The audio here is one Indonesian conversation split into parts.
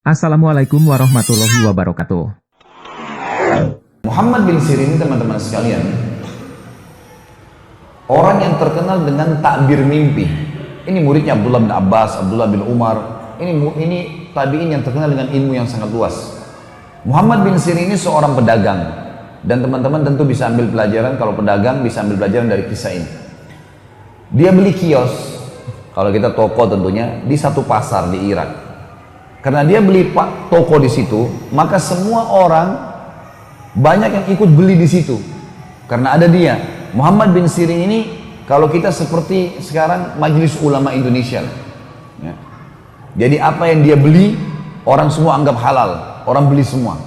Assalamualaikum warahmatullahi wabarakatuh. Muhammad bin Sirin, teman-teman sekalian, orang yang terkenal dengan takbir mimpi. Ini muridnya Abdullah bin Abbas, Abdullah bin Umar. Ini tabi'in yang terkenal dengan ilmu yang sangat luas. Muhammad bin Sirin ini seorang pedagang, dan teman-teman tentu bisa ambil pelajaran, kalau pedagang bisa ambil pelajaran dari kisah ini. Dia beli kios, kalau kita toko tentunya, di satu pasar di Irak. Karena dia beli toko di situ, maka semua orang banyak yang ikut beli di situ. Karena ada dia. Muhammad bin Sirin ini, kalau kita seperti sekarang Majelis Ulama Indonesia. Ya. Jadi apa yang dia beli, orang semua anggap halal. Orang beli semua.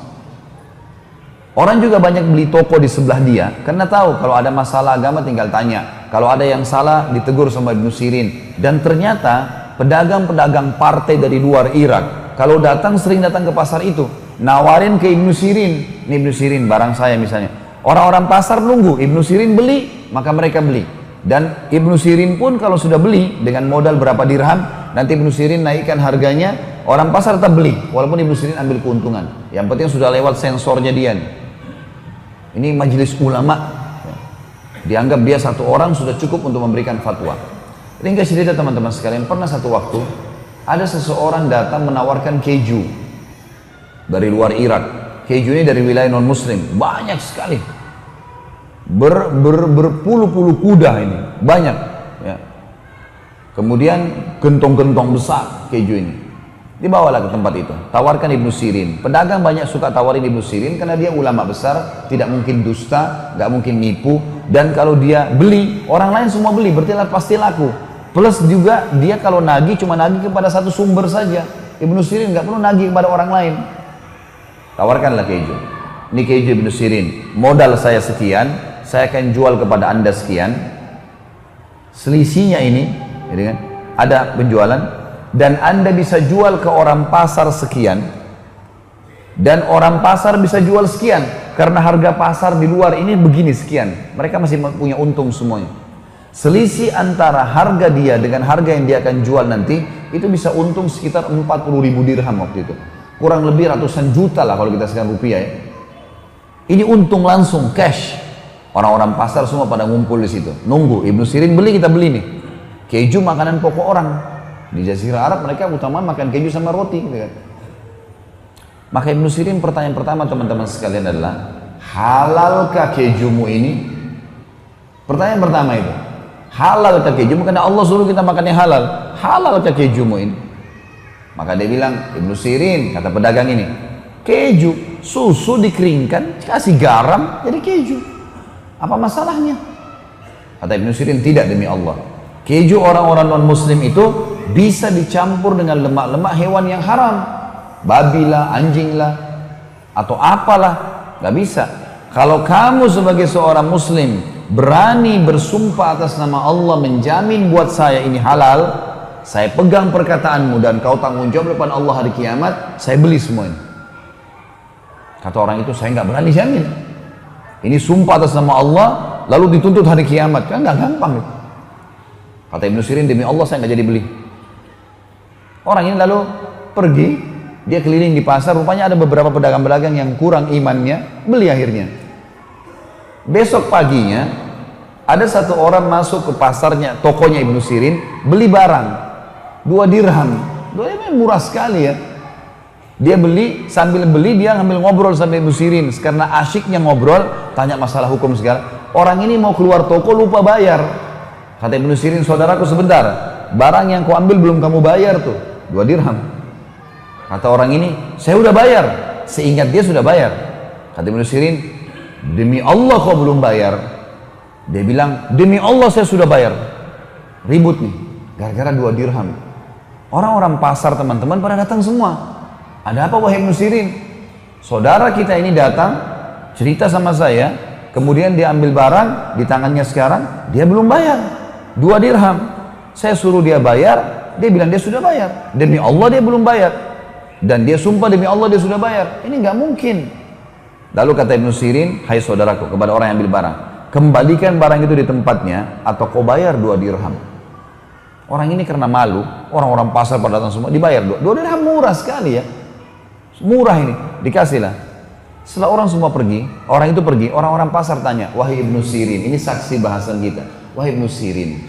Orang juga banyak beli toko di sebelah dia, karena tahu kalau ada masalah agama tinggal tanya. Kalau ada yang salah, ditegur sama Ibnu Sirin. Dan ternyata pedagang-pedagang partai dari luar Irak, kalau datang sering datang ke pasar itu, nawarin ke Ibnu Sirin. Ini Ibnu Sirin, barang saya misalnya. Orang-orang pasar nunggu, Ibnu Sirin beli, maka mereka beli. Dan Ibnu Sirin pun kalau sudah beli, dengan modal berapa dirham, nanti Ibnu Sirin naikkan harganya, orang pasar tetap beli, walaupun Ibnu Sirin ambil keuntungan. Yang penting sudah lewat sensornya dia nih. Ini majelis ulama. Dianggap dia satu orang sudah cukup untuk memberikan fatwa. Ringkas cerita teman-teman sekalian, pernah satu waktu, ada seseorang datang menawarkan keju dari luar Irak. Keju ini dari wilayah non-muslim, banyak sekali. Berpuluh-puluh kuda ini, banyak. Ya. Kemudian gentong-gentong besar keju ini. Dibawalah ke tempat itu, tawarkan Ibnu Sirin. Pedagang banyak suka tawarin Ibnu Sirin karena dia ulama besar, tidak mungkin dusta, nggak mungkin nipu. Dan kalau dia beli, orang lain semua beli, berarti pasti laku. Plus juga dia kalau nagih cuma nagih kepada satu sumber saja. Ibnu Sirin nggak perlu nagih kepada orang lain. Tawarkanlah keju. Ini keju Ibnu Sirin. Modal saya sekian, saya akan jual kepada anda sekian. Selisihnya ini, gitu kan, ada penjualan. Dan anda bisa jual ke orang pasar sekian. Dan orang pasar bisa jual sekian. Karena harga pasar di luar ini begini sekian. Mereka masih punya untung semuanya. Selisih antara harga dia dengan harga yang dia akan jual nanti, itu bisa untung sekitar 40.000 dirham waktu itu. Kurang lebih ratusan juta lah kalau kita sekarang rupiah ya. Ini untung langsung, cash. Orang-orang pasar semua pada ngumpul di situ. Nunggu, Ibnu Sirin beli, kita beli nih. Keju makanan pokok orang. Di Jazirah Arab mereka utama makan keju sama roti. Gitu kan. Maka Ibnu Sirin pertanyaan pertama teman-teman sekalian adalah, halalkah kejumu ini? Pertanyaan pertama itu. Halal kah kejumu? Karena Allah suruh kita makan yang halal. Halal kah kejumu ini? Maka dia bilang, Ibnu Sirin, kata pedagang ini, keju, susu dikeringkan, kasih garam, jadi keju. Apa masalahnya? Kata Ibnu Sirin, tidak demi Allah. Keju orang-orang non-muslim itu bisa dicampur dengan lemak-lemak hewan yang haram. Babi lah, anjing lah, atau apalah. Gak bisa. Kalau kamu sebagai seorang muslim berani bersumpah atas nama Allah menjamin buat saya ini halal, saya pegang perkataanmu dan kau tanggung jawab depan Allah hari kiamat, saya beli semua ini. Kata orang itu, saya nggak berani jamin. Ini sumpah atas nama Allah lalu dituntut hari kiamat, kan nggak gampang itu. Kata Ibnu Sirin, demi Allah saya nggak jadi beli. Orang ini lalu pergi, dia keliling di pasar, rupanya ada beberapa pedagang-pedagang yang kurang imannya, beli akhirnya. Besok paginya ada satu orang masuk ke pasarnya, tokonya Ibnu Sirin, beli barang 2 dirham. 2 dirham murah sekali ya. Dia beli, sambil beli dia ngambil ngobrol sama Ibnu Sirin, karena asyiknya ngobrol, tanya masalah hukum segala. Orang ini mau keluar toko lupa bayar. Kata Ibnu Sirin, saudaraku sebentar, barang yang kau ambil belum kamu bayar tuh, 2 dirham. Kata orang ini, saya udah bayar. Seingat dia sudah bayar. Kata Ibnu Sirin, demi Allah kau belum bayar. Dia bilang, demi Allah saya sudah bayar. Ribut nih, gara-gara 2 dirham. Orang-orang pasar teman-teman pada datang semua. Ada apa wahai Ibnu Sirin? Saudara kita ini datang, cerita sama saya, kemudian dia ambil barang di tangannya sekarang, dia belum bayar. 2 dirham. Saya suruh dia bayar, dia bilang dia sudah bayar. Demi Allah dia belum bayar. Dan dia sumpah demi Allah dia sudah bayar. Ini nggak mungkin. Lalu kata Ibnu Sirin, hai saudaraku, kepada orang yang ambil barang, kembalikan barang itu di tempatnya atau kau bayar 2 dirham. Orang ini karena malu, orang-orang pasar pada datang semua, dibayar 2 dirham, murah sekali ya. Murah ini, dikasihlah. Setelah orang semua pergi, orang-orang pasar tanya, wahai Ibnu Sirin, ini saksi bahasan kita. Wahai Ibnu Sirin,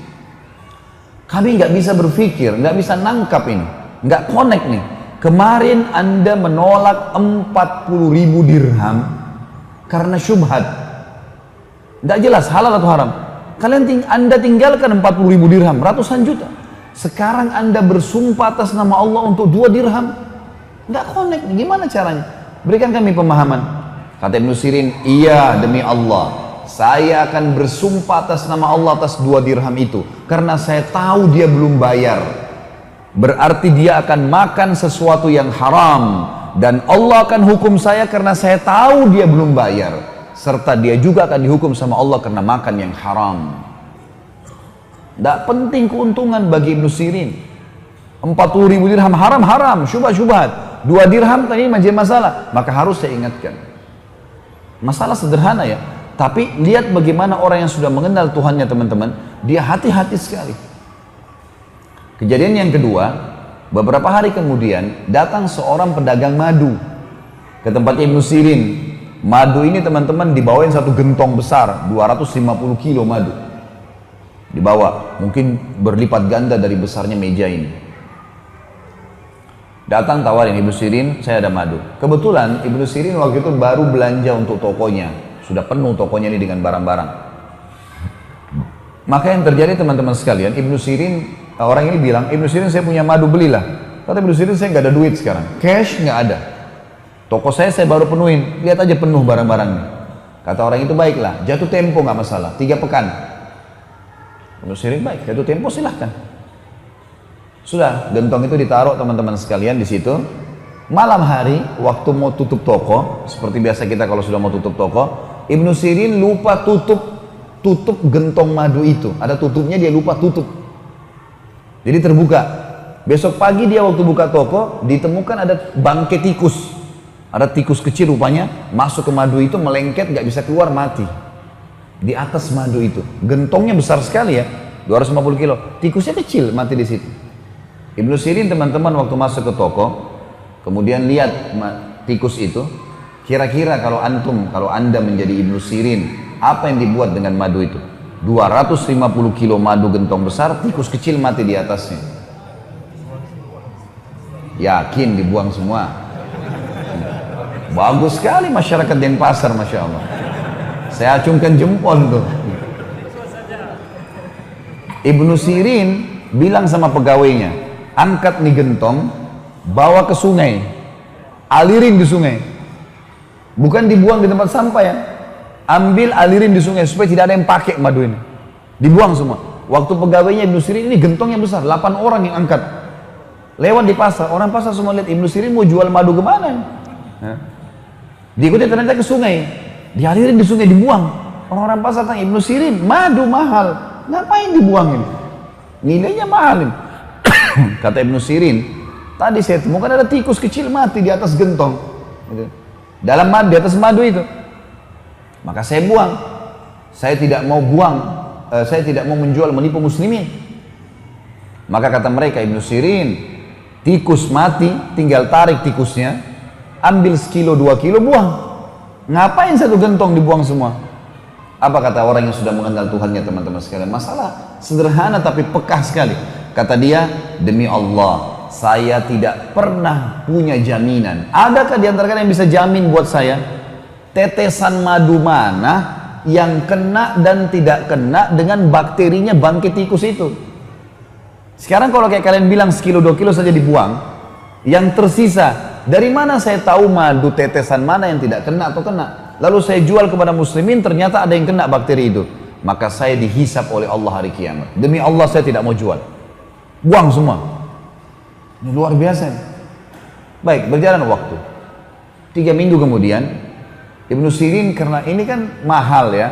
kami nggak bisa berpikir, nggak bisa nangkap ini, nggak connect nih. Kemarin Anda menolak 40.000 dirham karena syubhat. Nggak jelas halal atau haram. Anda tinggalkan 40.000 dirham, ratusan juta. Sekarang Anda bersumpah atas nama Allah untuk 2 dirham. Nggak connect, gimana caranya? Berikan kami pemahaman. Kata Ibnu Sirin, iya demi Allah, saya akan bersumpah atas nama Allah atas 2 dirham itu, karena saya tahu dia belum bayar. Berarti dia akan makan sesuatu yang haram, dan Allah akan hukum saya karena saya tahu dia belum bayar, serta dia juga akan dihukum sama Allah karena makan yang haram. Tidak penting keuntungan bagi Ibnu Sirin. 40.000 dirham haram, syubhat. 2 dirham tadi menjadi masalah, maka harus saya ingatkan. Masalah sederhana ya, tapi lihat bagaimana orang yang sudah mengenal Tuhannya teman-teman, dia hati-hati sekali. Kejadian yang kedua, beberapa hari kemudian datang seorang pedagang madu ke tempat Ibnu Sirin. Madu ini teman-teman dibawain satu gentong besar, 250 kilo madu. Dibawa, mungkin berlipat ganda dari besarnya meja ini. Datang tawarin Ibnu Sirin, saya ada madu. Kebetulan Ibnu Sirin waktu itu baru belanja untuk tokonya, sudah penuh tokonya ini dengan barang-barang. Maka yang terjadi teman-teman sekalian, Ibnu Sirin, orang ini bilang, Ibnu Sirin saya punya madu, belilah. Kata Ibnu Sirin, saya nggak ada duit sekarang, cash nggak ada. Toko saya baru penuhin, lihat aja penuh barang-barangnya. Kata orang itu, baiklah, jatuh tempo nggak masalah, 3 pekan. Ibnu Sirin, baik, jatuh tempo silahkan. Sudah, gentong itu ditaruh teman-teman sekalian di situ. Malam hari, waktu mau tutup toko, seperti biasa kita kalau sudah mau tutup toko, Ibnu Sirin lupa tutup gentong madu itu. Ada tutupnya, dia lupa tutup. Jadi terbuka. Besok pagi dia waktu buka toko, ditemukan ada bangkai tikus. Ada tikus kecil rupanya, masuk ke madu itu, melengket, nggak bisa keluar, mati. Di atas madu itu. Gentongnya besar sekali ya, 250 kilo. Tikusnya kecil, mati di situ. Ibnu Sirin teman-teman waktu masuk ke toko, kemudian lihat tikus itu, kira-kira kalau anda menjadi Ibnu Sirin, apa yang dibuat dengan madu itu? 250 kilo madu gentong besar, tikus kecil mati di atasnya. Yakin dibuang semua? Bagus sekali masyarakat Denpasar, Masya Allah. Saya acungkan jempol tuh. Ibnu Sirin bilang sama pegawainya, angkat nih gentong, bawa ke sungai, alirin di sungai, bukan dibuang di tempat sampah ya, ambil alirin di sungai supaya tidak ada yang pakai madu ini, dibuang semua. Waktu pegawainya Ibnu Sirin ini gentongnya besar, 8 orang yang angkat, lewat di pasar, orang pasar semua lihat Ibnu Sirin mau jual madu kemana? Diikuti ternyata ke sungai, dialirin di sungai, dibuang. Orang-orang pasar tanya, Ibnu Sirin, madu mahal, ngapain dibuang ini? Nilainya mahal ini. Kata Ibnu Sirin, tadi saya temukan ada tikus kecil mati di atas gentong, dalam madu, di atas madu itu. Maka saya buang. Saya tidak mau saya tidak mau menjual, menipu muslimin. Maka kata mereka, Ibnu Sirin, tikus mati, tinggal tarik tikusnya, ambil sekilo 2 kilo, buang. Ngapain satu gentong dibuang semua? Apa kata orang yang sudah mengenal Tuhannya teman-teman sekalian? Masalah sederhana tapi pekah sekali. Kata dia, demi Allah, saya tidak pernah punya jaminan. Adakah di antara kalian yang bisa jamin buat saya tetesan madu mana yang kena dan tidak kena dengan bakterinya bangkai tikus itu? Sekarang kalau kayak kalian bilang sekilo 2 kilo saja dibuang, yang tersisa, dari mana saya tahu madu tetesan mana yang tidak kena atau kena? Lalu saya jual kepada muslimin, ternyata ada yang kena bakteri itu. Maka saya dihisap oleh Allah hari kiamat. Demi Allah saya tidak mau jual. Buang semua. Ini luar biasa. Baik, berjalan waktu. 3 minggu kemudian, Ibnu Sirin karena ini kan mahal ya,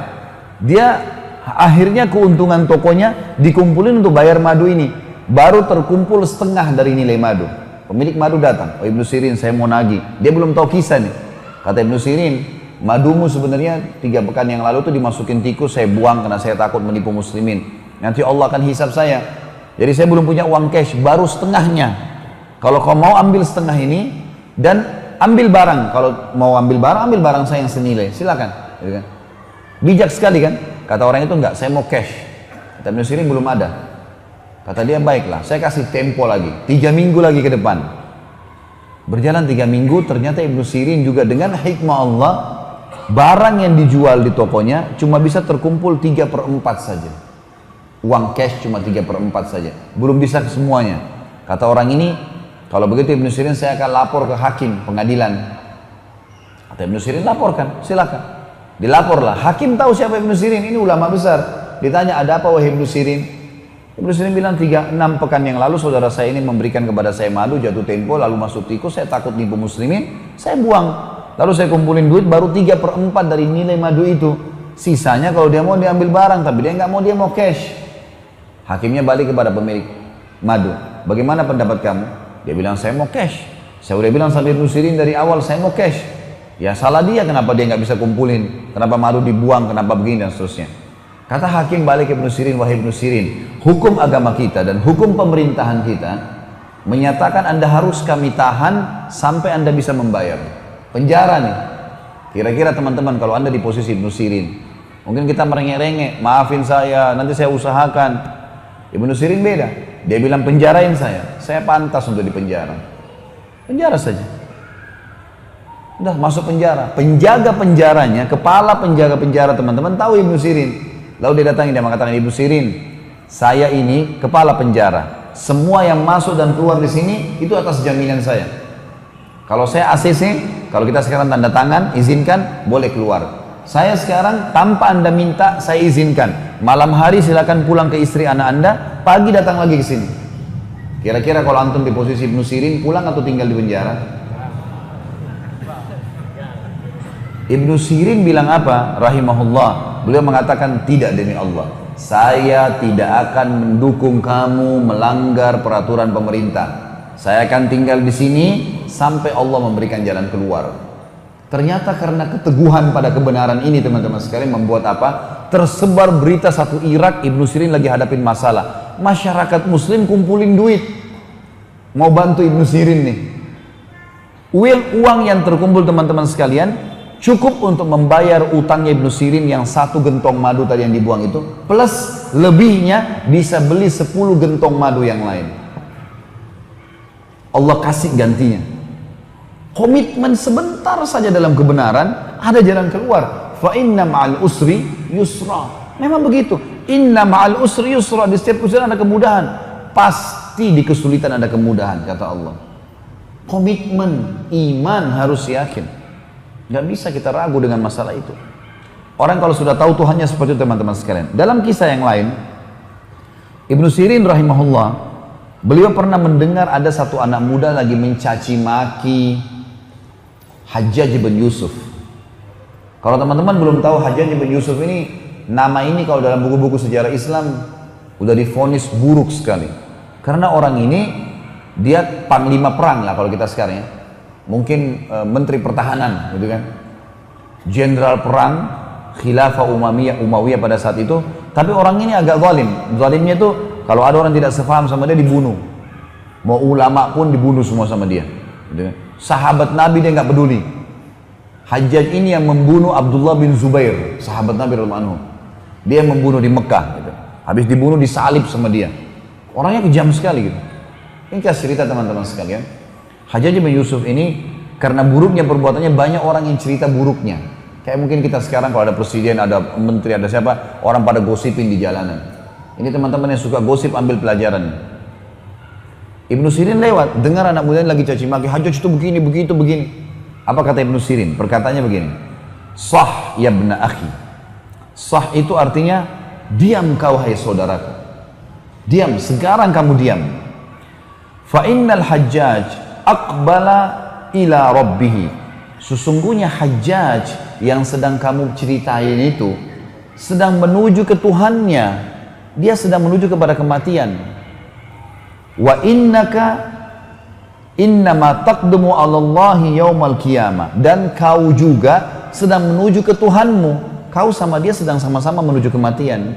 dia akhirnya keuntungan tokonya dikumpulin untuk bayar madu ini. Baru terkumpul setengah dari nilai madu. Pemilik madu datang, oh Ibnu Sirin saya mau nagih. Dia belum tahu kisah nih. Kata Ibnu Sirin, madumu sebenarnya 3 pekan yang lalu tuh dimasukin tikus, saya buang karena saya takut menipu muslimin. Nanti Allah akan hisap saya. Jadi saya belum punya uang cash, baru setengahnya. Kalau kau mau ambil setengah ini, dan ambil barang, kalau mau ambil barang saya yang senilai, silakan. Gitu kan. Bijak sekali kan? Kata orang itu enggak, saya mau cash. Kata Ibnu Sirin belum ada. Kata dia, baiklah, saya kasih tempo lagi, 3 minggu lagi ke depan. Berjalan 3 minggu, ternyata Ibnu Sirin juga dengan hikmah Allah, barang yang dijual di tokonya cuma bisa terkumpul 3/4 saja. Uang cash cuma 3/4 saja, belum bisa semuanya. Kata orang ini, kalau begitu Ibnu Sirin saya akan lapor ke hakim pengadilan. Kata Ibnu Sirin, laporkan, silakan. Dilaporlah, hakim tahu siapa Ibnu Sirin, ini ulama besar. Ditanya, ada apa wahai Ibnu Sirin? Ibnu Sirin bilang, 6 pekan yang lalu saudara saya ini memberikan kepada saya madu, jatuh tempo, lalu masuk tikus, saya takut nipu muslimin, saya buang. Lalu saya kumpulin duit, baru 3/4 dari nilai madu itu. Sisanya kalau dia mau diambil barang, tapi dia nggak mau, dia mau cash. Hakimnya balik kepada pemilik madu, bagaimana pendapat kamu? Dia bilang, saya mau cash. Saya udah bilang sama Ibnu Sirin dari awal, saya mau cash. Ya salah dia, kenapa dia nggak bisa kumpulin, kenapa madu dibuang, kenapa begini dan seterusnya. Kata hakim balik Ibnu Sirin, wahai Ibnu Sirin, hukum agama kita dan hukum pemerintahan kita menyatakan Anda harus kami tahan sampai Anda bisa membayar. Penjara nih. Kira-kira teman-teman kalau Anda di posisi Ibnu Sirin, mungkin kita merengek-rengek, maafin saya, nanti saya usahakan. Ibnu Sirin beda. Dia bilang, penjarain saya pantas untuk dipenjara. Penjara saja. Udah masuk penjara. Penjaga penjaranya, kepala penjaga penjara teman-teman tahu Ibnu Sirin. Lalu dia datangi, dia mengatakan, Ibnu Sirin, saya ini kepala penjara. Semua yang masuk dan keluar di sini itu atas jaminan saya. Kalau saya ACC, kalau kita sekarang tanda tangan, izinkan, boleh keluar. Saya sekarang tanpa Anda minta, saya izinkan. Malam hari silakan pulang ke istri anak Anda, pagi datang lagi ke sini. Kira-kira kalau antum di posisi Ibnu Sirin, pulang atau tinggal di penjara? Ibnu Sirin bilang apa? Rahimahullah. Beliau mengatakan, tidak demi Allah, saya tidak akan mendukung kamu melanggar peraturan pemerintah. Saya akan tinggal di sini sampai Allah memberikan jalan keluar. Ternyata karena keteguhan pada kebenaran ini teman-teman sekalian membuat apa? Tersebar berita satu Irak, Ibnu Sirin lagi hadapin masalah. Masyarakat muslim kumpulin duit, mau bantu Ibnu Sirin nih. Uang yang terkumpul teman-teman sekalian cukup untuk membayar utangnya Ibnu Sirin yang 1 gentong madu tadi yang dibuang itu, plus lebihnya bisa beli 10 gentong madu yang lain. Allah kasih gantinya. Komitmen sebentar saja dalam kebenaran, ada jalan keluar. Fa inna ma'al usri yusra. Memang begitu. Inna ma'al usri yusra. Di setiap ujian ada kemudahan. Pasti di kesulitan ada kemudahan, kata Allah. Komitmen, iman harus yakin. Gak bisa kita ragu dengan masalah itu. Orang kalau sudah tahu Tuhannya seperti itu teman-teman sekalian. Dalam kisah yang lain, Ibnu Sirin rahimahullah, beliau pernah mendengar ada satu anak muda lagi mencaci maki Hajjaj bin Yusuf. Kalau teman-teman belum tahu Hajjaj bin Yusuf ini, nama ini kalau dalam buku-buku sejarah Islam udah divonis buruk sekali. Karena orang ini dia panglima perang lah kalau kita sekarang ya. Mungkin menteri pertahanan gitu kan, jenderal perang khilafah Umayyah pada saat itu. Tapi orang ini agak zalimnya itu kalau ada orang tidak sepaham sama dia dibunuh, mau ulama pun dibunuh semua sama dia gitu kan. Sahabat Nabi dia nggak peduli. Hajjaj ini yang membunuh Abdullah bin Zubair, sahabat Nabi radhiyallahu anhu. Dia yang membunuh di Mekah gitu. Habis dibunuh disalib sama dia. Orangnya kejam sekali gitu. Ini kasih cerita teman-teman sekalian. Hajjaj bin Yusuf ini karena buruknya perbuatannya banyak orang yang cerita buruknya. Kayak mungkin kita sekarang kalau ada presiden, ada menteri, ada siapa, orang pada gosipin di jalanan. Ini teman-teman yang suka gosip ambil pelajaran. Ibnu Sirin lewat, dengar anak muda lagi caci maki, Hajjaj itu begini, begitu, begini. Apa kata Ibnu Sirin? Perkataannya begini, sah ya bna akhi. Sah itu artinya diam kau hai saudaraku. Diam, sekarang kamu diam. Fa innal Hajjaj aqbala ila rabbih. Sesungguhnya Hajjaj yang sedang kamu ceritain itu sedang menuju ke Tuhannya. Dia sedang menuju kepada kematian. Wa innaka innama taqdumu 'ala Allahi yaumal qiyamah. Dan kau juga sedang menuju ke Tuhanmu. Kau sama dia sedang sama-sama menuju kematian.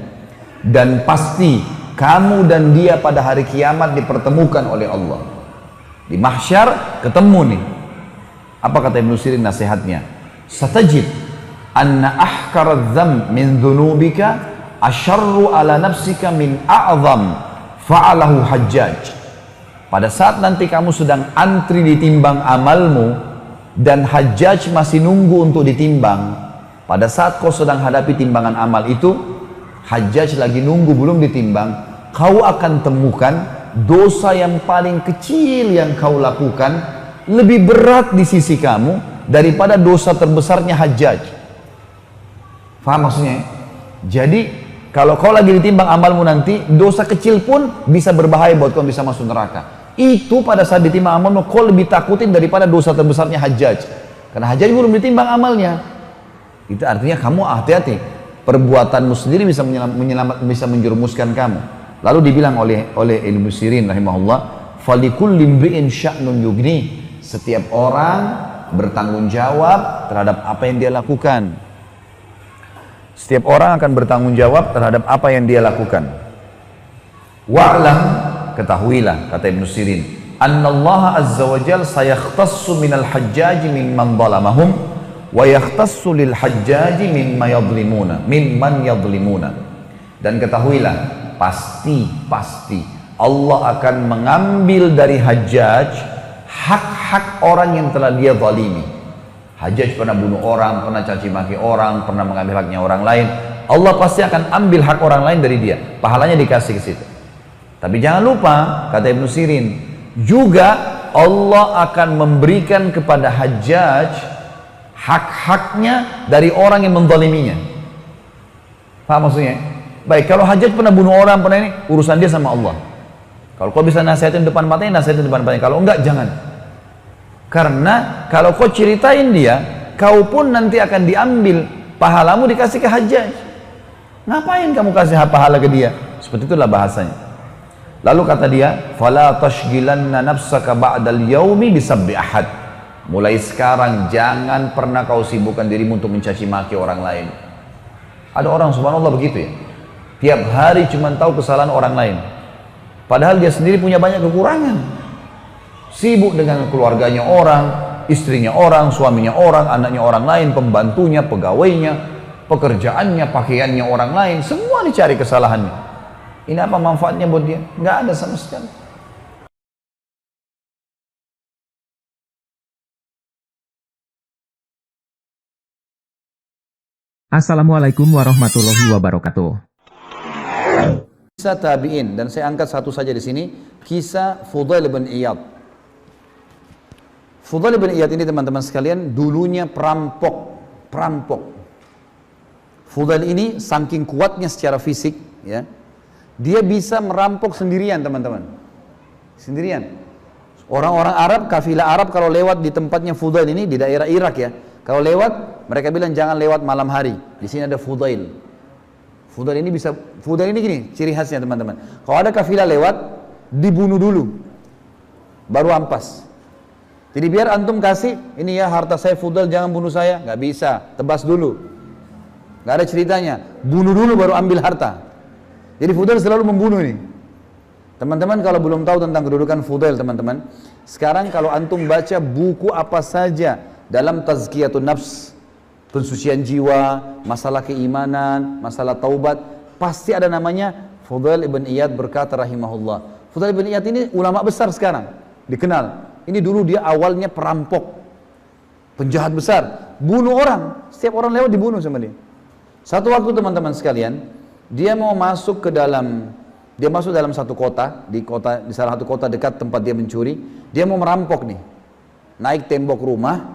Dan pasti kamu dan dia pada hari kiamat dipertemukan oleh Allah. Di mahsyar ketemu nih. Apa kata Ibnu Sirin nasihatnya? Satajid anna ahkaradz dzam min dzunubika asyarru ala nafsika min a'zam fa'alahu Hajjaj. Pada saat nanti kamu sedang antri ditimbang amalmu dan Hajjaj masih nunggu untuk ditimbang, pada saat kau sedang hadapi timbangan amal itu, Hajjaj lagi nunggu belum ditimbang, kau akan temukan dosa yang paling kecil yang kau lakukan lebih berat di sisi kamu daripada dosa terbesarnya Hajjaj. Faham maksudnya? Jadi kalau kau lagi ditimbang amalmu nanti, dosa kecil pun bisa berbahaya buat kau bisa masuk neraka. Itu pada saat ditimbang amalmu, kau lebih takutin daripada dosa terbesarnya Hajjaj. Karena Hajjaj belum ditimbang amalnya. Itu artinya kamu hati-hati. Perbuatanmu sendiri bisa bisa menjerumuskan kamu. Lalu dibilang oleh Ibnu Sirin rahimahullah, "Falikulli imri'in sya'nun yugni." Setiap orang bertanggung jawab terhadap apa yang dia lakukan. Setiap orang akan bertanggung jawab terhadap apa yang dia lakukan. Wa'lam, ketahuilah, kata Ibnu Sirin, annallaha azza wa jal sayakhtassu minal hajjaji mimman zalamahum wa yakhtassu lil hajjaji mimman yadhlimuna. Dan ketahuilah, pasti Allah akan mengambil dari Hajjaj hak-hak orang yang telah dia zalimi. Hajjaj pernah bunuh orang, pernah caci maki orang, pernah mengambil haknya orang lain. Allah pasti akan ambil hak orang lain dari dia, pahalanya dikasih ke situ. Tapi jangan lupa, kata Ibnu Sirin, juga Allah akan memberikan kepada Hajjaj hak-haknya dari orang yang menzaliminya. Paham maksudnya? Baik, kalau Hajjaj pernah bunuh orang, pernah ini, urusan dia sama Allah. Kalau kau bisa nasihatin depan matanya, nasihatin depan matanya. Kalau enggak, jangan. Karena kalau kau ceritain dia, kau pun nanti akan diambil pahalamu dikasih ke Hajjaj. Ngapain kamu kasih pahala ke dia? Seperti itulah bahasanya. Lalu kata dia, "Fala tashghilanna nafsaka ba'dal yaumi bisabbi ahad." Mulai sekarang jangan pernah kau sibukkan dirimu untuk mencaci maki orang lain. Ada orang subhanallah begitu ya. Tiap hari cuma tahu kesalahan orang lain. Padahal dia sendiri punya banyak kekurangan. Sibuk dengan keluarganya orang, istrinya orang, suaminya orang, anaknya orang lain, pembantunya, pegawainya, pekerjaannya, pakaiannya orang lain, semua dicari kesalahannya. Ini apa manfaatnya buat dia? Nggak ada sama sekali. Assalamualaikum warahmatullahi wabarakatuh. Kisah tabi'in, dan saya angkat satu saja di sini, kisah Fudail bin Iyad. Fudail bin Iyad ini teman-teman sekalian dulunya perampok. Fudail ini saking kuatnya secara fisik, ya, dia bisa merampok sendirian teman-teman, sendirian. Orang-orang Arab, kafilah Arab kalau lewat di tempatnya Fudail ini di daerah Irak ya, kalau lewat mereka bilang jangan lewat malam hari. Di sini ada Fudail. Fudail ini gini ciri khasnya teman-teman. Kalau ada kafilah lewat, dibunuh dulu, baru ampas. Jadi biar antum kasih, ini ya harta saya Fudail, jangan bunuh saya, nggak bisa, tebas dulu. Nggak ada ceritanya, bunuh dulu baru ambil harta. Jadi Fudail selalu membunuh ini. Teman-teman kalau belum tahu tentang kedudukan Fudail teman-teman, sekarang kalau antum baca buku apa saja dalam tazkiyatun nafs, pensucian jiwa, masalah keimanan, masalah taubat, pasti ada namanya Fudail ibn Iyad berkata rahimahullah. Fudail ibn Iyad ini ulama besar sekarang, dikenal. Ini dulu dia awalnya perampok, penjahat besar, bunuh orang, setiap orang lewat dibunuh sama dia. Satu waktu teman-teman sekalian, dia mau masuk dalam satu kota, di salah satu kota dekat tempat dia mencuri, dia mau merampok nih. Naik tembok rumah,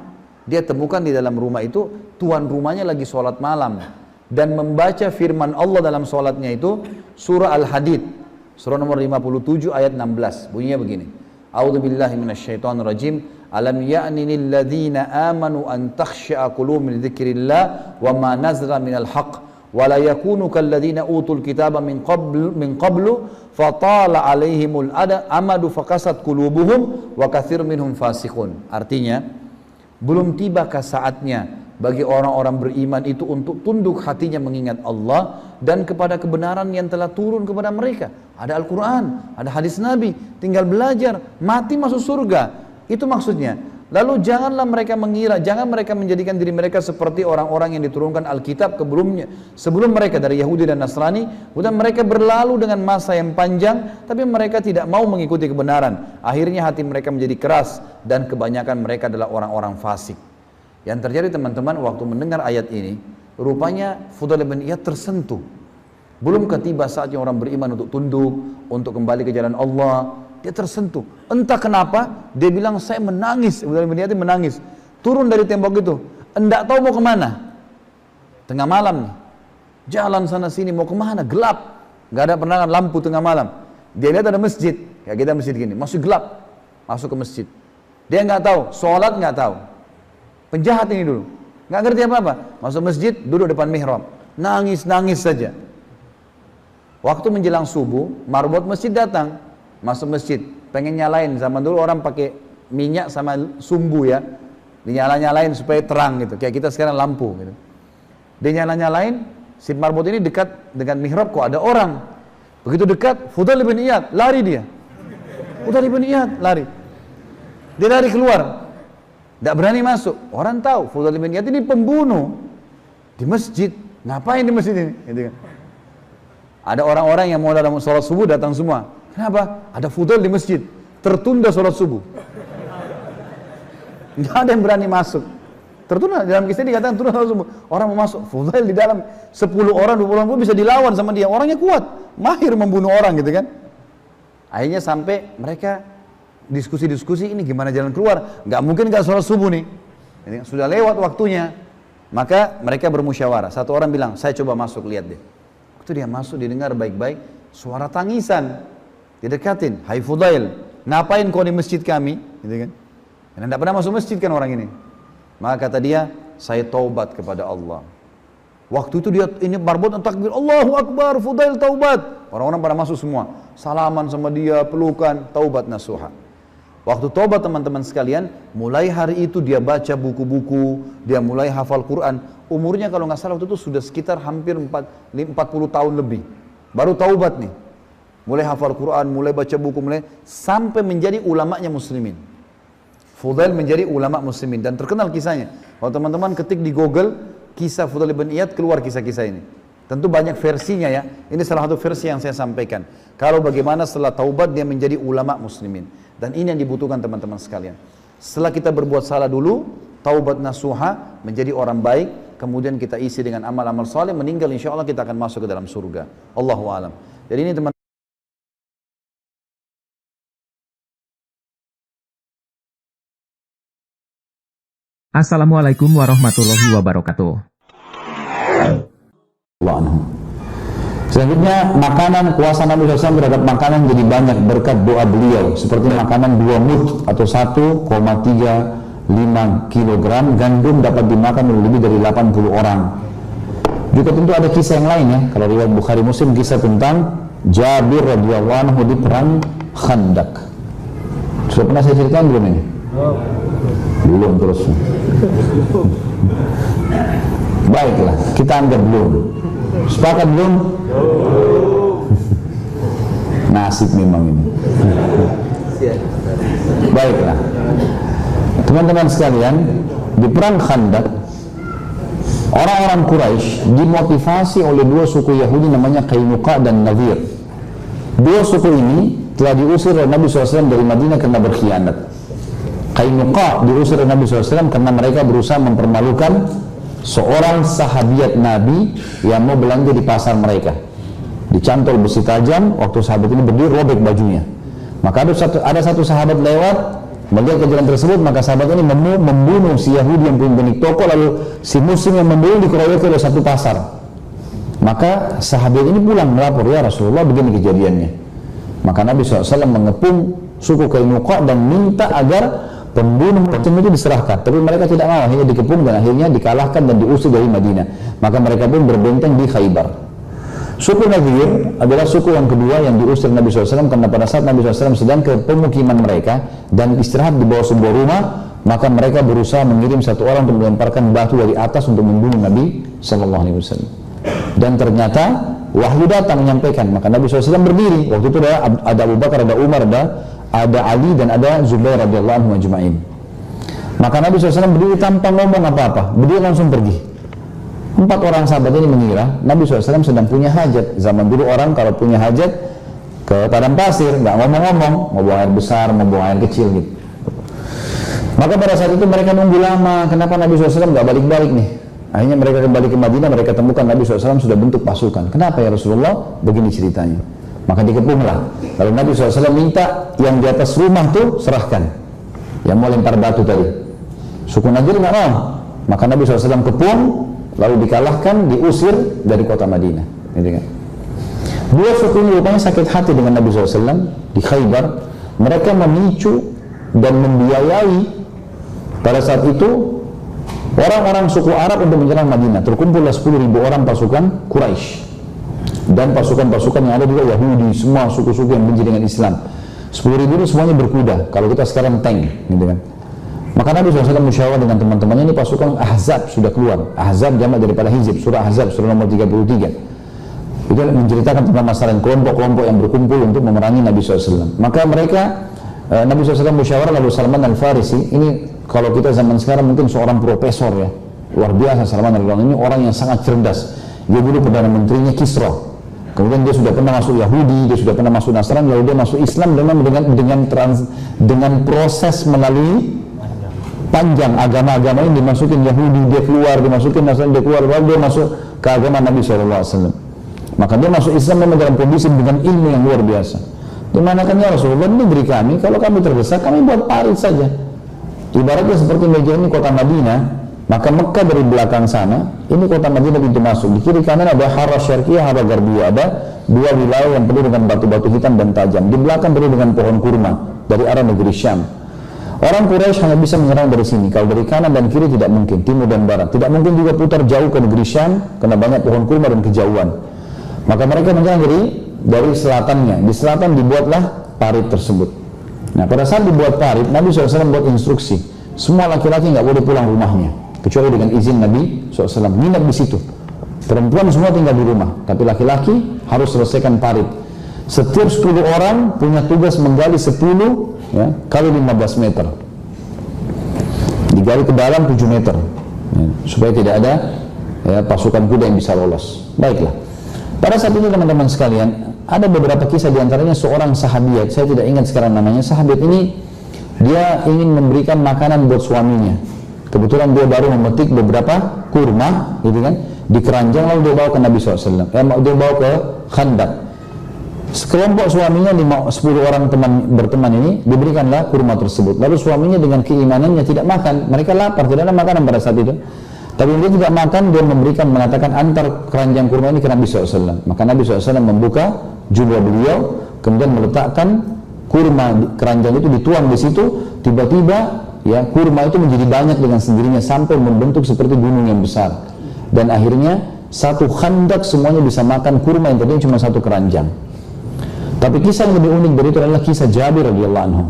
dia temukan di dalam rumah itu tuan rumahnya lagi sholat malam dan membaca firman Allah dalam sholatnya itu surah Al-Hadid, surah nomor 57 ayat 16. Bunyinya begini. A'udzubillahi minasyaitonirrajim. Alam ya'ni lil ladzina amanu an takhsha'a qulubuhum li dzikrillah wa ma nazala minal haqq wa la yakunu kal ladzina utul kitaba min qablu fatala alaihimul amadu faqasat qulubuhum wa katsirun minhum fasiqun. Artinya, belum tibakah saatnya bagi orang-orang beriman itu untuk tunduk hatinya mengingat Allah dan kepada kebenaran yang telah turun kepada mereka. Ada Al-Quran, ada hadis Nabi, tinggal belajar, mati masuk surga. Itu maksudnya. Lalu janganlah mereka mengira, jangan mereka menjadikan diri mereka seperti orang-orang yang diturunkan Alkitab sebelum mereka dari Yahudi dan Nasrani. Kemudian mereka berlalu dengan masa yang panjang, tapi mereka tidak mau mengikuti kebenaran. Akhirnya hati mereka menjadi keras dan kebanyakan mereka adalah orang-orang fasik. Yang terjadi teman-teman waktu mendengar ayat ini, rupanya Fudail bin Iyad tersentuh. Belum ketiba saatnya orang beriman untuk tunduk, untuk kembali ke jalan Allah. Dia tersentuh. Entah kenapa, dia bilang saya menangis. Fudail bin Iyad menangis. Turun dari tembok itu. Enggak tahu mau kemana. Tengah malam nih. Jalan sana sini mau kemana? Gelap. Gak ada penerangan lampu tengah malam. Dia lihat ada masjid. Ya kita masjid gini. Masih gelap. Masuk ke masjid. Dia nggak tahu. Sholat nggak tahu. Penjahat ini dulu. Nggak ngerti apa-apa. Masuk masjid, duduk depan mihrab. Nangis saja. Waktu menjelang subuh, marbot masjid datang. Masuk masjid, pengen nyalain. Zaman dulu orang pakai minyak sama sumbu ya, dinyala-nyalain supaya terang gitu, kayak kita sekarang lampu gitu. Dia nyala-nyalain, si marbot ini dekat dengan mihrab, kok ada orang. Begitu dekat, Fudail bin Iyad, lari dia. Fudail bin Iyad, lari. Dia lari keluar, tidak berani masuk. Orang tahu, Fudail bin Iyad ini pembunuh. Di masjid, ngapain di masjid ini? Gitu kan. Ada orang-orang yang mau dalam sholat subuh datang semua. Kenapa? Ada Fudail di masjid, tertunda sholat subuh. Nggak ada yang berani masuk. Tertunda, dalam kisah dikatakan tertunda sholat subuh. Orang mau masuk, Fudail di dalam 10 orang, 20 orang pun bisa dilawan sama dia. Orangnya kuat, mahir membunuh orang gitu kan. Akhirnya sampai mereka diskusi-diskusi, ini gimana jalan keluar. Nggak mungkin nggak sholat subuh nih. Sudah lewat waktunya. Maka mereka bermusyawarah. Satu orang bilang, saya coba masuk, lihat deh. Waktu dia masuk, didengar baik-baik, suara tangisan. Didekatin, hai Fudail, ngapain kau di masjid kami? Gitu kan? Karena tidak pernah masuk masjid kan orang ini. Maka kata dia, saya taubat kepada Allah. Waktu itu dia ini marbot takbir, Allahu Akbar, Fudail taubat. Orang-orang pada masuk semua, salaman sama dia, pelukan, taubat nasuha. Waktu taubat teman-teman sekalian, mulai hari itu dia baca buku-buku, dia mulai hafal Quran. Umurnya kalau nggak salah waktu itu sudah sekitar hampir 40 tahun lebih. Baru taubat nih. Mulai hafal Quran, mulai baca buku, mulai sampai menjadi ulamanya muslimin. Fudail menjadi ulama muslimin dan terkenal kisahnya. Kalau teman-teman ketik di Google kisah Fudail bin Iyad, keluar kisah-kisah ini. Tentu banyak versinya ya. Ini salah satu versi yang saya sampaikan. Kalau bagaimana setelah taubat dia menjadi ulama muslimin. Dan ini yang dibutuhkan teman-teman sekalian. Setelah kita berbuat salah dulu, taubat nasuha, menjadi orang baik, kemudian kita isi dengan amal-amal saleh, meninggal insya Allah kita akan masuk ke dalam surga. Allahu a'lam. Jadi ini teman Assalamualaikum warahmatullahi wabarakatuh. Selanjutnya makanan puasa Nabi SAW terhadap makanan jadi banyak berkat doa beliau, seperti makanan 2 mud atau 1,35 kg gandum dapat dimakan oleh lebih dari 80 orang. Juga tentu ada kisah yang lain ya, kalau riwayat Bukhari Muslim, kisah tentang Jabir radhiyallahu anhu di perang Khandaq. Sudah pernah saya ceritakan belum ini? Belum terus. Baiklah, kita anggap belum. Sepakat belum? Nasib memang ini. Baiklah, teman-teman sekalian, di perang Khandaq orang-orang Quraisy dimotivasi oleh 2 suku Yahudi namanya Qainuqa dan Nadir. 2 suku ini telah diusir oleh Nabi SAW dari Madinah karena berkhianat. Qainuqa diusir oleh Nabi SAW karena mereka berusaha mempermalukan seorang sahabiat Nabi yang mau belanja di pasar mereka. Dicantol besi tajam, waktu sahabat ini berdiri robek bajunya. Maka ada satu sahabat lewat, melihat kejadian tersebut, maka sahabat ini membunuh si Yahudi yang pemilik toko, lalu si muslim yang membunuh dikeroyok oleh satu pasar. Maka sahabat ini pulang melapor, ya Rasulullah begini kejadiannya. Maka Nabi SAW mengepung suku Qainuqa dan minta agar pembunuh macam itu diserahkan, tapi mereka tidak mau, akhirnya dikepung dan akhirnya dikalahkan dan diusir dari Madinah. Maka mereka pun berbenteng di Khaybar. Suku Nadir adalah suku yang kedua yang diusir Nabi SAW karena pada saat Nabi SAW sedang ke pemukiman mereka dan istirahat di bawah sebuah rumah, maka mereka berusaha mengirim satu orang untuk melemparkan batu dari atas untuk membunuh Nabi SAW. Dan ternyata wahyu datang menyampaikan, maka Nabi SAW berdiri. Waktu itu ada Abu Bakar, ada Umar, ada Ali dan ada Zubair radhiyallahu anhu ajma'in. Maka Nabi SAW berdiri tanpa ngomong apa-apa, berdiri langsung pergi. 4 orang sahabat ini mengira Nabi SAW sedang punya hajat. Zaman dulu orang kalau punya hajat ke padang pasir, nggak ngomong-ngomong, mau buang air besar, mau buang air kecil gitu. Maka pada saat itu mereka nunggu lama, kenapa Nabi SAW nggak balik-balik nih? Akhirnya mereka kembali ke Madinah, mereka temukan Nabi SAW sudah bentuk pasukan. Kenapa ya Rasulullah? Begini ceritanya. Maka dikepunglah. Lalu Nabi SAW minta yang di atas rumah tuh serahkan, yang mau lempar batu tadi. Suku Nadir nggak mau, maka Nabi SAW kepung, lalu dikalahkan, diusir dari kota Madinah. Gitu kan? Dua suku ini rupanya sakit hati dengan Nabi SAW di Khaybar. Mereka memicu dan membiayai pada saat itu orang-orang suku Arab untuk menyerang Madinah. Terkumpullah 10.000 orang pasukan Quraisy dan pasukan-pasukan yang ada juga Yahudi, semua suku-suku yang benci dengan Islam. 10.000 ini semuanya berkuda. Kalau kita sekarang tank, gitu kan? Maka Nabi SAW musyawarah dengan teman-temannya, ini pasukan Ahzab sudah keluar. Ahzab jamak daripada Hizib, surah Ahzab, surah nomor 33. Itu menceritakan tentang masalah kelompok-kelompok yang berkumpul untuk memerangi Nabi SAW. Maka mereka, Nabi SAW musyawarah, lalu Salman Al-Farisi, ini kalau kita zaman sekarang mungkin seorang profesor ya, luar biasa Salman Al-Farisi, ini orang yang sangat cerdas. Dia dulu Perdana Menterinya Kisra. Kemudian dia sudah pernah masuk Yahudi, dia sudah pernah masuk Nasrani, lalu dia masuk Islam dengan proses melalui panjang agama-agama ini, dimasukin Yahudi, dia keluar, dimasukin Nasrani, dia keluar, lalu dia masuk ke agama Nabi SAW. Maka dia masuk Islam memang dalam kondisi dengan ilmu yang luar biasa. Dimana kan ya Rasulullah, ini negeri kami, kalau kami terdesak, kami buat parit saja. Ibaratnya seperti meja ini kota Madinah, maka Mekah dari belakang sana, ini kota Madinah pintu masuk. Di kiri kanan ada Hara Syarqiyah, Hara Garbiyah, ada dua wilayah yang penuh dengan batu-batu hitam dan tajam. Di belakang penuh dengan pohon kurma dari arah negeri Syam. Orang Quraisy hanya bisa menyerang dari sini. Kalau dari kanan dan kiri tidak mungkin, timur dan barat. Tidak mungkin juga putar jauh ke negeri Syam, karena banyak pohon kurma dan kejauhan. Maka mereka menyerang dari selatannya. Di selatan dibuatlah parit tersebut. Nah, pada saat dibuat parit, Nabi SAW buat instruksi. Semua laki-laki nggak boleh pulang rumahnya, kecuali dengan izin Nabi SAW. Nginap di situ. Perempuan semua tinggal di rumah, tapi laki-laki harus selesaikan parit. Setiap 10 orang punya tugas menggali 10 ya, kali 15 meter. Digali ke dalam 7 meter ya, supaya tidak ada ya, pasukan kuda yang bisa lolos. Baiklah. Pada saat itu teman-teman sekalian, ada beberapa kisah diantaranya seorang sahabiat, saya tidak ingat sekarang namanya. Sahabiat ini dia ingin memberikan makanan buat suaminya. Kebetulan dia baru memetik beberapa kurma, gitu kan, di keranjang, lalu dia bawa ke Nabi SAW. Dia bawa ke Khandaq. Sekelompok suaminya, 10 orang berteman ini, diberikanlah kurma tersebut. Lalu suaminya dengan keimanannya tidak makan, mereka lapar, tidak ada makanan pada saat itu. Tapi dia tidak makan, dia mengatakan antar keranjang kurma ini ke Nabi SAW. Maka Nabi SAW membuka jubah beliau, kemudian meletakkan kurma keranjang itu, dituang di situ. Tiba-tiba ya kurma itu menjadi banyak dengan sendirinya sampai membentuk seperti gunung yang besar. Dan akhirnya satu Khandaq semuanya bisa makan kurma yang tadinya cuma satu keranjang. Tapi kisah yang lebih unik dari itu adalah kisah Jabir radhiyallahu anhu.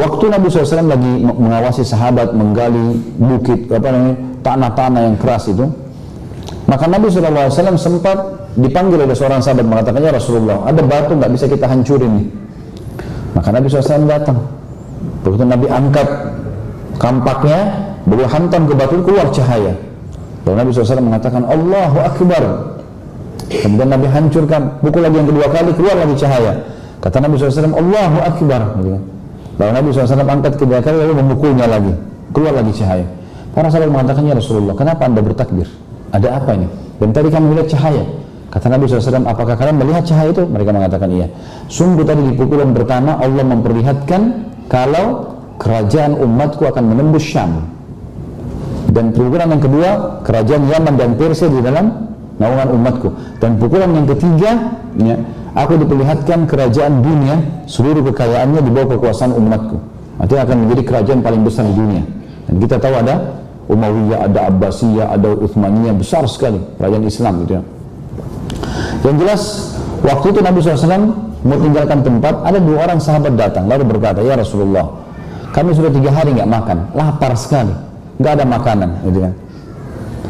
Waktu Nabi SAW lagi mengawasi sahabat menggali bukit, tanah-tanah yang keras itu, maka Nabi SAW sempat dipanggil oleh seorang sahabat, mengatakan, ya Rasulullah, ada batu nggak bisa kita hancurin nih. Maka Nabi SAW datang. Begitu Nabi angkat kampaknya, beliau hantam ke batu, keluar cahaya. Lalu Nabi SAW mengatakan, Allahu Akbar. Kemudian Nabi hancurkan, pukul lagi yang kedua kali, keluar lagi cahaya. Kata Nabi SAW, Allahu Akbar. Lalu Nabi SAW angkat kedua kali, lalu memukulnya lagi, keluar lagi cahaya. Para sahabat mengatakan, ya Rasulullah, kenapa anda bertakbir? Ada apa ini? Dan tadi kamu melihat cahaya. Kata Nabi SAW, apakah kalian melihat cahaya itu? Mereka mengatakan iya. Sungguh tadi di pukulan pertama Allah memperlihatkan kalau kerajaan umatku akan menembus Syam. Dan pukulan yang kedua, kerajaan Yaman dan Persia di dalam naungan umatku. Dan pukulan yang ketiga, ya, aku diperlihatkan kerajaan dunia, seluruh kekayaannya di bawah kekuasaan umatku. Artinya akan menjadi kerajaan paling besar di dunia. Dan kita tahu ada Umayyah, ada Abbasiyah, ada Uthmaniyah, besar sekali kerajaan Islam gitu ya. Yang jelas, waktu itu Nabi SAW mau tinggalkan tempat, ada 2 orang sahabat datang, lalu berkata, ya Rasulullah, kami sudah 3 hari nggak makan, lapar sekali, nggak ada makanan, gitu kan.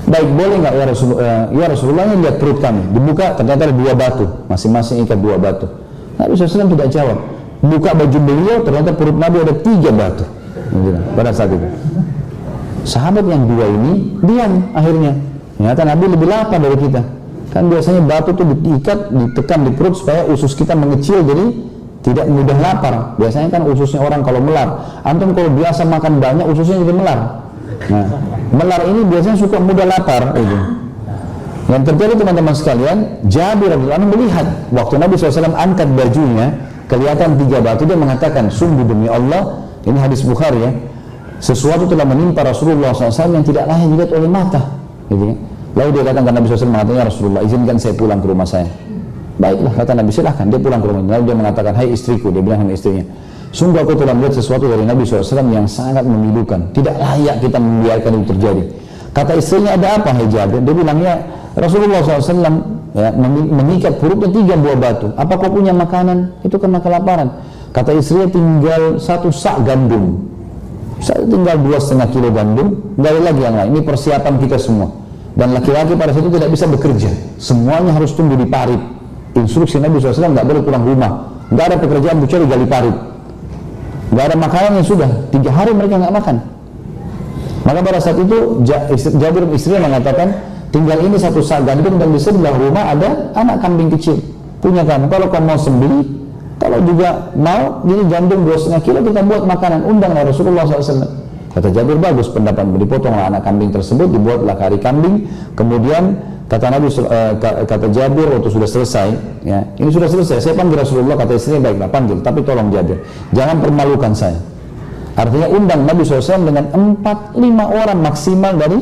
Baik, boleh nggak ya Rasulullah, ini lihat perut kami, dibuka, ternyata ada 2 batu, masing-masing ikat 2 batu. Nabi SAW tidak jawab. Buka baju beliau, ternyata perut Nabi ada 3 batu. pada saat itu. Sahabat yang dua ini diam akhirnya. Ternyata Nabi lebih lapar dari kita. Kan biasanya batu itu diikat, ditekan di perut supaya usus kita mengecil jadi tidak mudah lapar. Biasanya kan ususnya orang kalau melar. Antum kalau biasa makan banyak ususnya jadi melar. Nah, melar ini biasanya suka mudah lapar. Yang terjadi teman-teman sekalian, Jabir radhiyallahu anhu melihat waktu Nabi SAW angkat bajunya, kelihatan 3 batu, dia mengatakan, sungguh demi Allah, ini hadis Bukhari ya, sesuatu telah menimpa Rasulullah SAW yang tidak layak dilihat oleh mata. Gitu. Lalu dia datang ke Nabi SAW mengatakan, Rasulullah, izinkan saya pulang ke rumah saya. Baiklah, kata Nabi, silahkan, dia pulang ke rumah. Lalu dia mengatakan, hai istriku, dia bilang sama istrinya, sungguh aku telah melihat sesuatu dari Nabi SAW yang sangat memilukan, tidak layak kita membiarkan itu terjadi. Kata istrinya, ada apa hai Jabir? Dia bilang, ya Rasulullah SAW ya, mengikat perutnya 3 buah batu. Apa kau punya makanan? Itu karena kelaparan. Kata istrinya, tinggal 1 sak gandum. Saya tinggal 2,5 kilo gandum, nggak ada lagi yang lain. Ini persiapan kita semua. Dan laki-laki pada saat itu tidak bisa bekerja, semuanya harus tunggu di parit. Instruksi Nabi SAW nggak boleh pulang rumah, nggak ada pekerjaan kecuali gali parit, nggak ada makanan yang sudah 3 hari mereka nggak makan. Maka pada saat itu Jabir istrinya mengatakan, tinggal ini 1 sak gandum dan di sebelah rumah ada anak kambing kecil punya kamu. Kalau kamu mau sembelih, kalau juga mau, ini gandum 2,5 kilo kita buat makanan, undanglah Rasulullah SAW. Kata Jabir, bagus pendapat, dipotonglah anak kambing tersebut, dibuatlah kari kambing. Kemudian kata Nabi, kata Jabir waktu sudah selesai, ya, ini sudah selesai, saya panggil Rasulullah. Kata istrinya, baiklah panggil, tapi tolong Jabir, jangan permalukan saya. Artinya undang Nabi SAW dengan 4-5 orang maksimal dari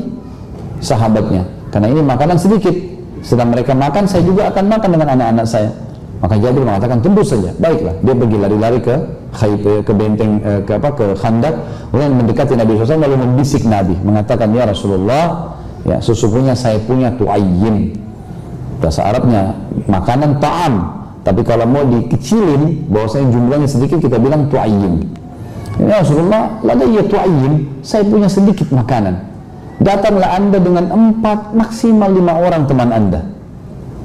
sahabatnya, karena ini makanan sedikit. Sedang mereka makan, saya juga akan makan dengan anak-anak saya. Maka Jabir mengatakan, tentu saja, baiklah. Dia pergi lari-lari ke benteng, ke Khandak, kemudian mendekati Nabi SAW lalu membisik Nabi, mengatakan, ya Rasulullah, ya sesungguhnya saya punya tu'ayyin. Bahasa Arabnya makanan ta'am, tapi kalau mau dikecilin, bahwasanya jumlahnya sedikit, kita bilang tu'ayyin. Ya Rasulullah, ladayya tu'ayyin, saya punya sedikit makanan. Datanglah anda dengan 4, maksimal 5 orang teman anda.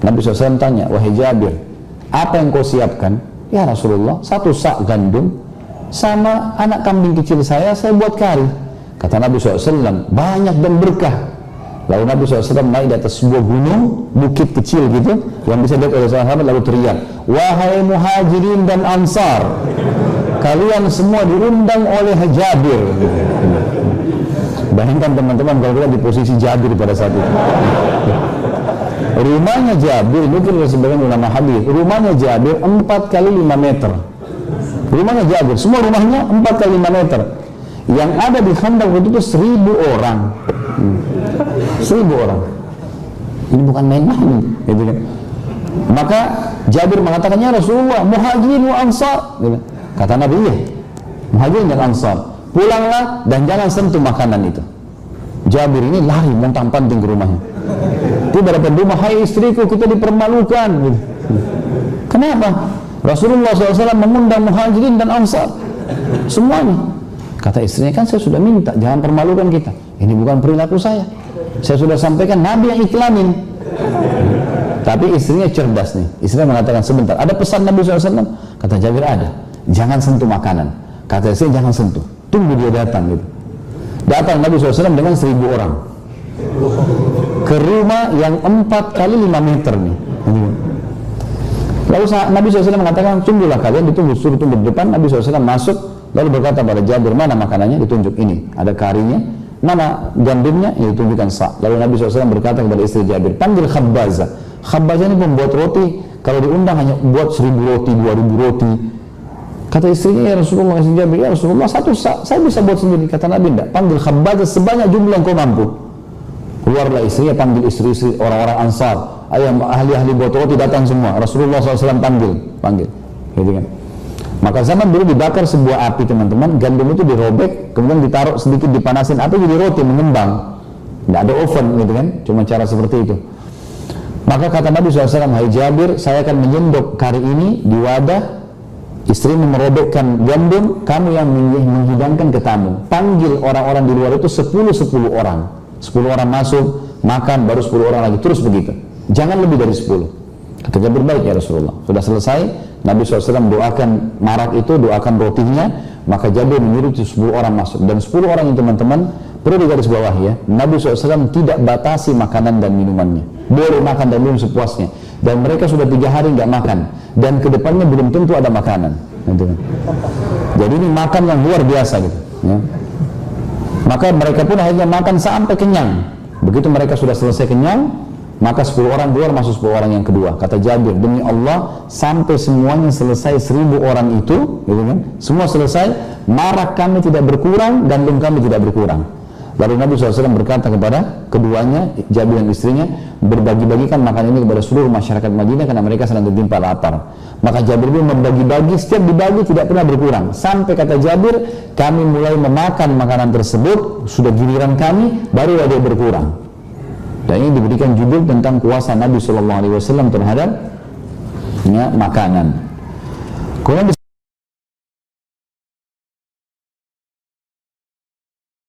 Nabi SAW tanya, wahai Jabir, apa yang kau siapkan? Ya Rasulullah, 1 sak gandum sama anak kambing kecil saya buat kari. Kata Nabi SAW, banyak dan berkah. Lalu Nabi SAW naik di atas sebuah gunung, bukit kecil gitu, yang bisa dilihat oleh sahabat, lalu teriak, wahai muhajirin dan ansar, kalian semua diundang oleh Jabir. Bayangkan teman-teman kalau kita di posisi Jabir pada saat itu. Rumahnya Jabir, mungkin sebagian ulama hadis, rumahnya Jabir 4 kali 5 meter. Rumahnya Jabir, semua rumahnya 4 kali 5 meter. Yang ada di Khandaq itu 1.000 orang. 1.000 orang. Ini bukan main-main, gitu kan. Maka Jabir mengatakannya, Rasulullah, muhajirin wa ansar. Kata Nabi, iya, muhajirin dan ansar, pulanglah dan jangan sentuh makanan itu. Jabir ini lari montang-panting ke rumahnya. Tiba dapat rumah, hai istriku, kita dipermalukan. Kenapa? Rasulullah SAW mengundang muhajirin dan ansar semuanya. Kata istrinya, kan saya sudah minta, jangan permalukan kita. Ini bukan perilaku saya. Saya sudah sampaikan, Nabi yang iklamin. Tapi istrinya cerdas nih. Istrinya mengatakan, sebentar, ada pesan Nabi SAW? Kata Jabir, ada. Jangan sentuh makanan. Kata istrinya, jangan sentuh. Tunggu dia datang gitu. Datang Nabi SAW dengan 1.000 orang ke rumah yang 4 kali 5 meter nih. Lalu Nabi SAW mengatakan, tunggulah kalian, ditunggu, suruh tunggu di depan. Nabi SAW masuk, lalu berkata pada Jabir, mana makanannya? Ditunjuk, ini, ada karinya. Mana gandumnya? Ya, ditunjukkan sak. Lalu Nabi SAW berkata kepada istri Jabir, panggil Khabbazah. Khabbazah ini pembuat roti, kalau diundang hanya buat 1.000 roti, 2.000 roti. Kata istrinya, ya Rasulullah, istri Jabir, ya Rasulullah, 1 sak, saya bisa buat sendiri. Kata Nabi, tidak, panggil Khabbazah sebanyak jumlah yang kau mampu. Keluarlah istrinya, panggil istri-istri orang-orang Ansar, ahli-ahli buat roti datang semua. Rasulullah SAW panggil, gitu kan. Maka zaman dulu dibakar sebuah api, teman-teman, gandum itu dirobek, kemudian ditaruh sedikit dipanasin, api jadi roti mengembang. Tidak ada oven, gitu kan, cuma cara seperti itu. Maka kata Nabi SAW, hai Jabir, saya akan menyendok kari ini di wadah, istri merobekkan gandum, kamu yang menghidangkan ke tamu. Panggil orang-orang di luar itu 10 orang. 10 orang masuk, makan, baru 10 orang lagi, terus begitu. Jangan lebih dari 10. Kata Jabir, baik ya Rasulullah. Sudah selesai, Nabi SAW doakan marak itu, doakan rotinya, Maka Jabir menyuruh 10 orang masuk, dan 10 orang yang teman-teman perlu digaris bawah ya, Nabi SAW tidak batasi makanan dan minumannya, boleh makan dan minum sepuasnya, dan mereka sudah 3 hari nggak makan, dan kedepannya belum tentu ada makanan gitu kan. Jadi ini makan yang luar biasa gitu ya. Maka mereka pun akhirnya makan sampai kenyang. Begitu mereka sudah selesai kenyang, maka 10 orang keluar, masuk 10 orang yang kedua. Kata Jabir, demi Allah, sampai semuanya selesai 1000 orang itu gitu kan, semua selesai, marak kami tidak berkurang, gandum kami tidak berkurang. Lalu Nabi SAW berkata kepada keduanya, Jabir dan istrinya, berbagi-bagikan makan ini kepada seluruh masyarakat Madinah karena mereka sedang tertimpa lapar. Maka Jabir pun membagi-bagi, setiap dibagi tidak pernah berkurang. Sampai kata Jabir, kami mulai memakan makanan tersebut, sudah giliran kami, barulah dia berkurang. Dan ini diberikan judul tentang kuasa Nabi SAW terhadap makanan. Kemudian